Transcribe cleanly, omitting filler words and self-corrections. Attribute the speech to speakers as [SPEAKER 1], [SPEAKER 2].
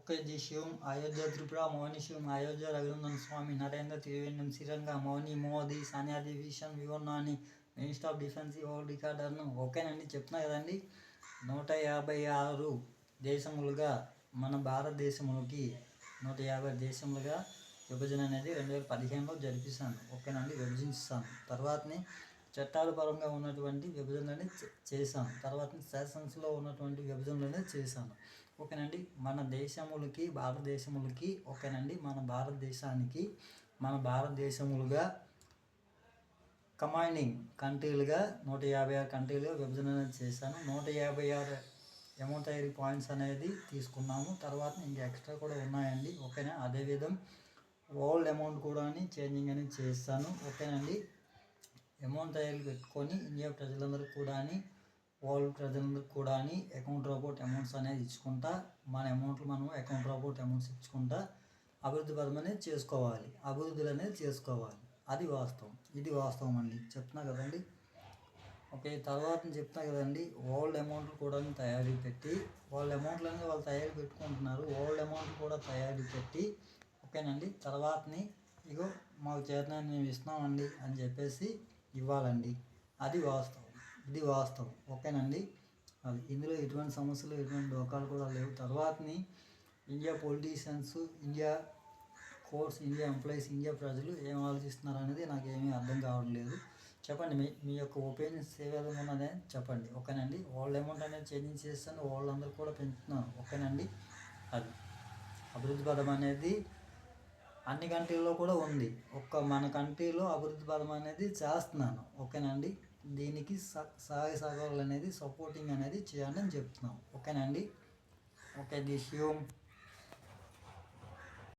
[SPEAKER 1] okay ji Shivam Ayodhya Tripura Mauni Shivam Ayodhya Raghunandan Swami Narendra Trivandrum Sriranga Mauni Modi Sania division వివన్నాని minister of defence world రికార్డర్ను ఓకేనండి చెప్తున్నా కదండి 156 దేశములుగా మన భారతదేశములకి 150 దేశములుగా విభజన అనేది 2015లో జరిపిస్తాను ఓకేనండి విభజిస్తాను తర్వాతని చట్టాల పరంగా ఉన్నటువంటి విభజనలని చేశాను తర్వాత సెషన్స్లో ఉన్నటువంటి విభజనలనే చేశాను ఓకేనండి మన దేశములకి భారతదేశములకి ఓకేనండి మన భారతదేశములుగా కంబైనింగ్ కంట్రీలుగా 156 కంట్రీలుగా విభజన చేశాను 156 ఎమౌంటరీ పాయింట్స్ అనేది తీసుకున్నాము తర్వాత ఇంకా ఎక్స్ట్రా కూడా ఉన్నాయండి ఓకేనా అదేవిధంగా ఓల్డ్ అమౌంట్ కూడా చేంజింగ్ అనేది చేస్తాను ఓకేనండి అమౌంట్ తయారు పెట్టుకొని ఇండియా ప్రజలందరూ కూడా వరల్డ్ ప్రజలందరూ కూడా అకౌంట్ రోబోట్ అమౌంట్స్ అనేది ఇచ్చుకుంటా మన అమౌంట్లు మనం అకౌంట్ రోబోట్ అమౌంట్స్ ఇచ్చుకుంటా అభివృద్ధి పదం అనేది అభివృద్ధులు అనేది చేసుకోవాలి అది వాస్తవం ఇది వాస్తవం అండి చెప్తున్నా కదండి ఓకే తర్వాత చెప్తున్నా కదండి ఓల్డ్ అమౌంట్లు కూడా తయారీ పెట్టి వాళ్ళ అమౌంట్లు అనేది వాళ్ళు తయారు పెట్టుకుంటున్నారు ఓల్డ్ అమౌంట్లు కూడా తయారీ పెట్టి ఓకేనండి తర్వాతని ఇగో మాకు చేతన మేము ఇస్తున్నామండి అని చెప్పేసి ఇవ్వాలండి అది వాస్తవం ఇది వాస్తవం ఓకేనండి అది ఇందులో ఎటువంటి సమస్యలు ఎటువంటి డోకాలు కూడా లేవు తర్వాతని India politicians India courts India employees India ప్రజలు ఏం ఆలోచిస్తున్నారు అనేది నాకు ఏమీ అర్థం కావట్లేదు చెప్పండి మీ యొక్క ఒపీనియన్స్ ఏ విధంగా ఉన్నది చెప్పండి ఓకేనండి వాళ్ళ అమౌంట్ అనేది చేంజింగ్ చేస్తాను వాళ్ళందరూ కూడా పెంచుతున్నాను ఓకేనండి అది అభివృద్ధి పదం అనేది అన్ని కంట్రీల్లో కూడా ఉంది మన కంట్రీలో అభివృద్ధి పదం అనేది చేస్తున్నాను ఓకేనండి దీనికి సహాయ సహకారాలు అనేది సపోర్టింగ్ అనేది చేయాలని చెప్తున్నాం ఓకేనండి ఓకే ది హ్యూమ్